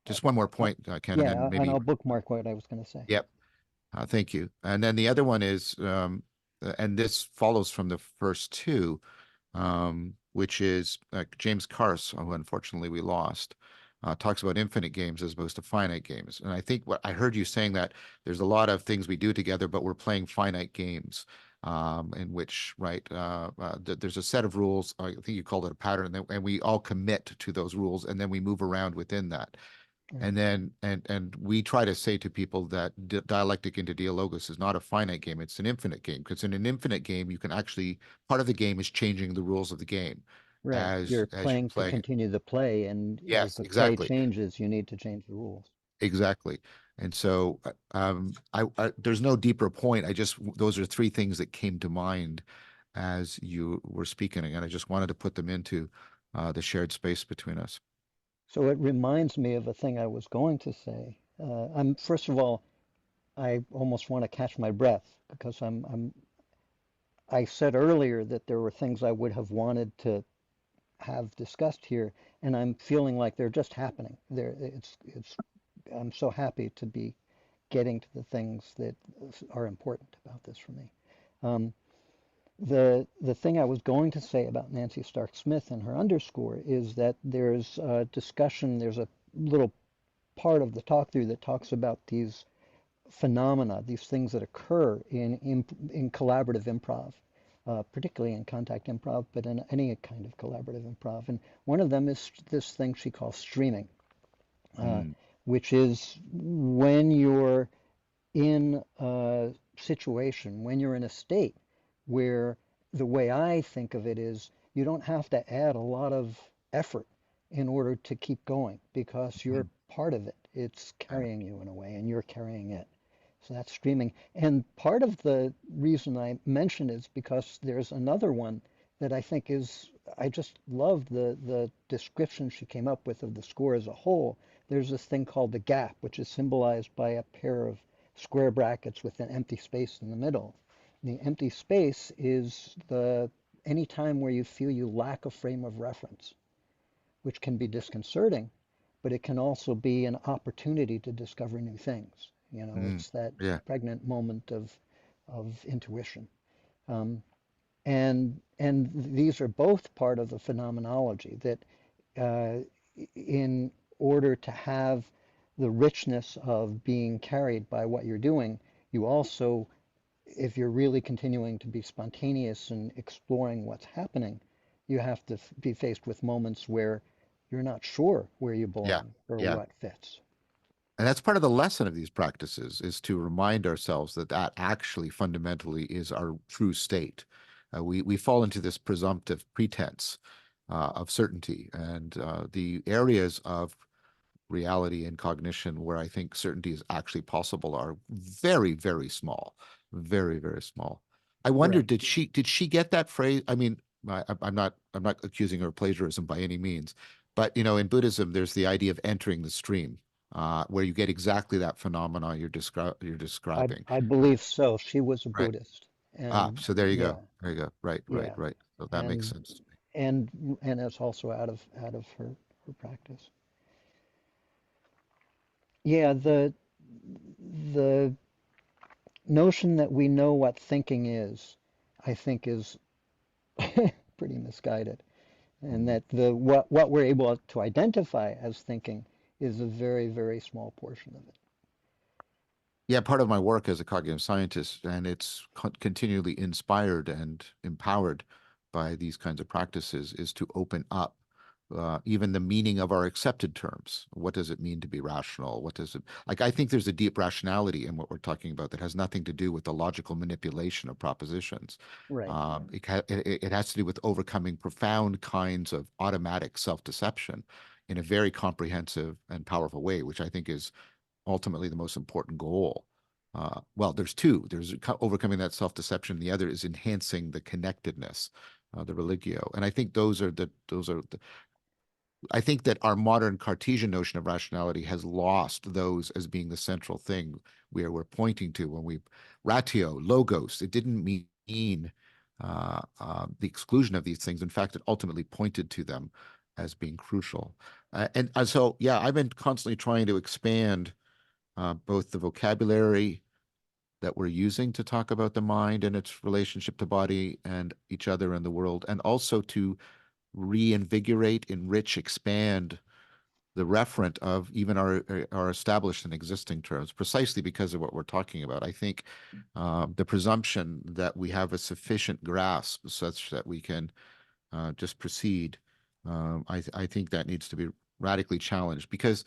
just one more point, Ken, and then yeah, and maybe, I'll bookmark what I was going to say. yep. Thank you. And then the other one is, and this follows from the first two, which is James Carse, who unfortunately we lost, talks about infinite games as opposed to finite games. And I think what I heard you saying that there's a lot of things we do together, but we're playing finite games, in which, right, there's a set of rules. I think you called it a pattern, and we all commit to those rules, and then we move around within that. Right. And then and we try to say to people that dialectic into dialogos is not a finite game, it's an infinite game. Because in an infinite game, you can actually, part of the game is changing the rules of the game Right. You're as you're playing to playing it. continue the play, and as Yes, the play exactly. changes, you need to change the rules. Exactly. And so there's no deeper point. Those are three things that came to mind as you were speaking, and I just wanted to put them into the shared space between us. So it reminds me of a thing I was going to say. I'm first of all, I almost want to catch my breath because I said earlier that there were things I would have wanted to have discussed here, and I'm feeling like they're just happening. I'm so happy to be getting to the things that are important about this for me. Um, the thing I was going to say about Nancy Stark Smith and her underscore is that there's a discussion, there's a little part of the talk through that talks about these phenomena, these things that occur in collaborative improv, particularly in contact improv, but in any kind of collaborative improv. And one of them is this thing she calls streaming, uh, Mm, which is when you're in a situation, when you're in a state where the way I think of it is you don't have to add a lot of effort in order to keep going because you're mm, part of it. It's yeah, carrying you in a way and you're carrying it. So that's streaming. And part of the reason I mention is because there's another one that I think is, I just love the description she came up with of the score as a whole. There's this thing called the gap, which is symbolized by a pair of square brackets with an empty space in the middle. The empty space is any time where you feel you lack a frame of reference, which can be disconcerting, but it can also be an opportunity to discover new things. mm, It's that yeah. pregnant moment of intuition. Um, and these are both part of the phenomenology that in order to have the richness of being carried by what you're doing, you also, if you're really continuing to be spontaneous and exploring what's happening, you have to be faced with moments where you're not sure where you Yeah. belong or Yeah. what fits. And that's part of the lesson of these practices, is to remind ourselves that that actually fundamentally is our true state. We fall into this presumptive pretense of certainty, and the areas of reality and cognition where I think certainty is actually possible are very, very small, very, very small. I wonder, Right. did she get that phrase? I mean, I'm not accusing her of plagiarism by any means, but in Buddhism, there's the idea of entering the stream, where you get exactly that phenomena you're describing. I believe so. She was a Right. Buddhist, and So there you yeah, go. There you go. Right, right, yeah, right. So that makes and sense to me. and it's also out of her practice. Yeah, the notion that we know what thinking is, I think, is pretty misguided, and Mhm. that the what we're able to identify as thinking is a very, very small portion of it. Yeah, part of my work as a cognitive scientist, and it's continually inspired and empowered by these kinds of practices, is to open up even the meaning of our accepted terms. What does it mean to be rational? What does it like? I think there's a deep rationality in what we're talking about that has nothing to do with the logical manipulation of propositions. Right. It has to do with overcoming profound kinds of automatic self-deception in a very comprehensive and powerful way, which I think is ultimately the most important goal. Well, there's two. There's overcoming that self-deception. The other is enhancing the connectedness, the religio. And I think I think that our modern Cartesian notion of rationality has lost those as being the central thing where we're pointing to when we ratio, logos. It didn't mean the exclusion of these things. In fact, it ultimately pointed to them as being crucial. So, yeah, I've been constantly trying to expand both the vocabulary that we're using to talk about the mind and its relationship to body and each other and the world, and also to reinvigorate, enrich, expand the referent of even our established and existing terms, precisely because of what we're talking about. I think the presumption that we have a sufficient grasp such that we can just proceed, I think that needs to be radically challenged because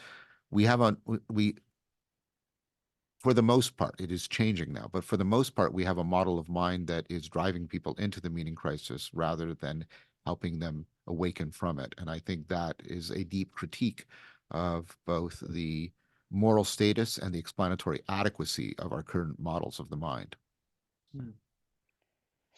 we have a we for the most part, it is changing now, but for the most part, we have a model of mind that is driving people into the meaning crisis rather than helping them awaken from it. And I think that is a deep critique of both the moral status and the explanatory adequacy of our current models of the mind. Hmm.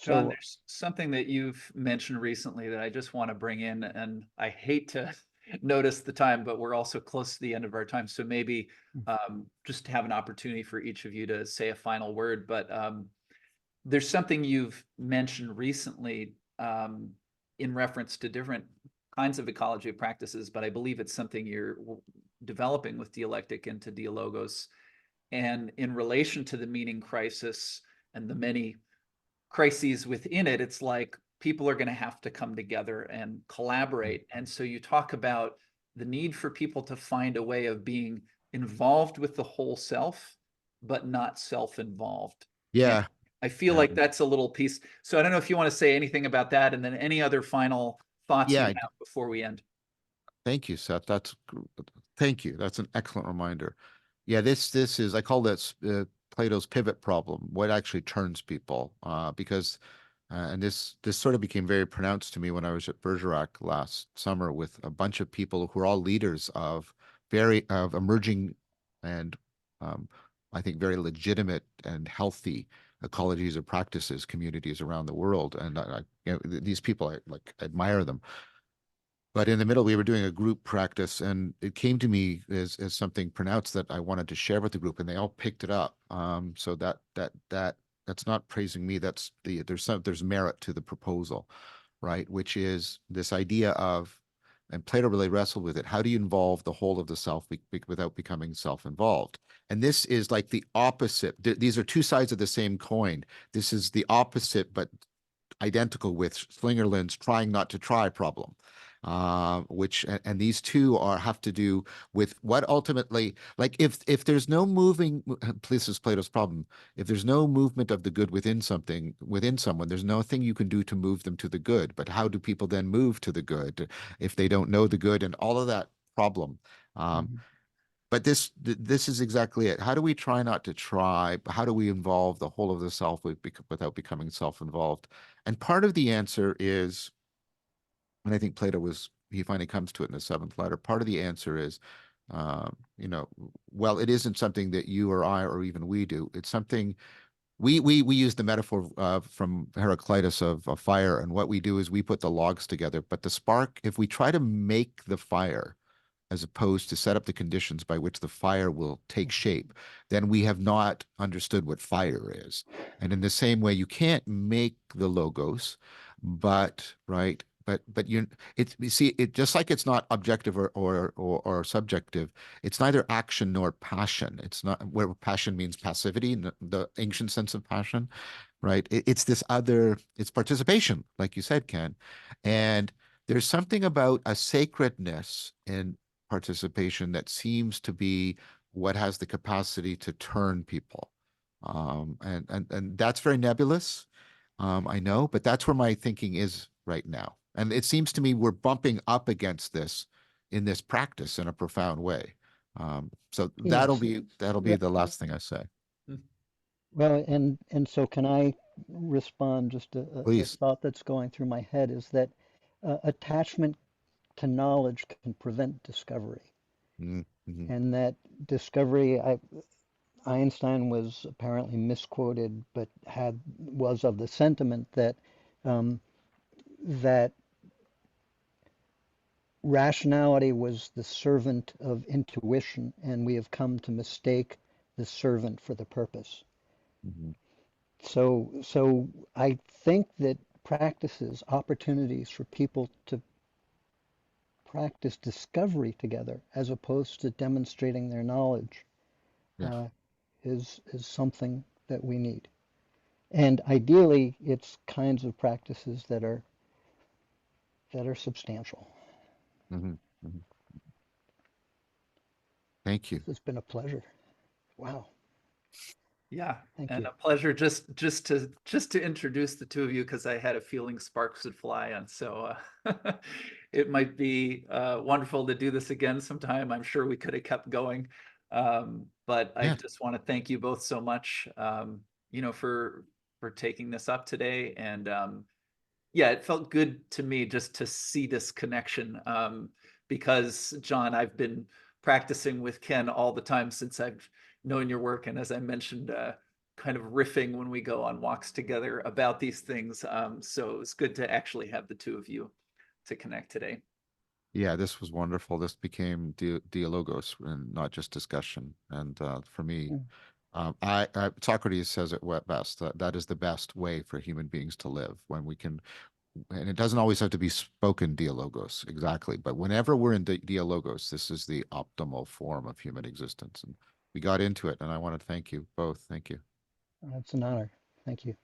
John, So there's something that you've mentioned recently that I just want to bring in, and I hate to notice the time, but we're also close to the end of our time. So maybe just have an opportunity for each of you to say a final word. But there's something you've mentioned recently in reference to different kinds of ecology of practices, but I believe it's something you're developing with dialectic into Dialogos. And in relation to the meaning crisis and the many crises within it, it's like people are going to have to come together and collaborate. And so you talk about the need for people to find a way of being involved with the whole self, but not self-involved. And Yeah. I feel Yeah. like that's a little piece. So I don't know if you want to say anything about that, and then any other final thoughts you Yeah. have before we end. Thank you, Seth. Thank you. That's an excellent reminder. Yeah, this is I call this Plato's pivot problem. What actually turns people? Because and this sort of became very pronounced to me when I was at Bergerac last summer with a bunch of people who are all leaders of emerging and um, I think very legitimate and healthy ecologies or practices communities around the world. And these people I like admire them. But in the middle, we were doing a group practice, and it came to me as something pronounced that I wanted to share with the group, and they all picked it up. So that's not praising me. There's merit to the proposal, right? Which is this idea of, and Plato really wrestled with it. How do you involve the whole of the self without becoming self-involved? And this is like the opposite. These are two sides of the same coin. This is the opposite, but identical with Slingerland's trying not to try problem. and these two have to do with what ultimately, like if there's no moving, this is Plato's problem. If there's no movement of the good within someone, there's nothing you can do to move them to the good. But how do people then move to the good if they don't know the good and all of that problem? Um, Mhm. but this is exactly it. How do we try not to try? How do we involve the whole of the self without becoming self-involved? And part of the answer is, and I think he finally comes to it in the seventh letter. Part of the answer is, you know, well, it isn't something that you or I or even we do. It's something we use the metaphor from Heraclitus of fire, and what we do is we put the logs together. But the spark, if we try to make the fire, as opposed to set up the conditions by which the fire will take shape, then we have not understood what fire is. And in the same way, you can't make the logos, but right, but you see it just like it's not objective or subjective. It's neither action nor passion. It's not where passion means passivity in the ancient sense of passion, right? It's this other, it's participation, like you said, Ken. And there's something about a sacredness in participation that seems to be what has the capacity to turn people. And that's very nebulous, I know, but that's where my thinking is right now. And it seems to me we're bumping up against this in this practice in a profound way. So Yes. that'll be the last thing I say. Mm. Well, and so can I respond? Just a Please. thought that's going through my head is that attachment to knowledge can prevent discovery, Mm-hmm. and that discovery, Einstein was apparently misquoted, but was of the sentiment that um, that rationality was the servant of intuition, and we have come to mistake the servant for the purpose. Mm-hmm. So I think that practices, opportunities for people to practice discovery together, as opposed to demonstrating their knowledge, Yeah. uh, is something that we need. And ideally, it's kinds of practices that are substantial. Mm-hmm. Mm-hmm. Thank you. This has been a pleasure. Wow. Yeah, Thank and you. a pleasure just to introduce the two of you because I had a feeling sparks would fly, and so it might be wonderful to do this again sometime. I'm sure we could have kept going, but I Yeah. just want to thank you both so much, for taking this up today, and yeah, it felt good to me just to see this connection, because John, I've been practicing with Ken all the time since I've known your work, and as I mentioned, kind of riffing when we go on walks together about these things. So it's good to actually have the two of you to connect today. Yeah, this was wonderful. This became Dialogos and not just discussion. And for me, Mm. Socrates says it best. That is the best way for human beings to live when we can, and it doesn't always have to be spoken Dialogos exactly, but whenever we're in Dialogos, this is the optimal form of human existence. And we got into it, and I want to thank you both. Thank you. It's an honor. Thank you.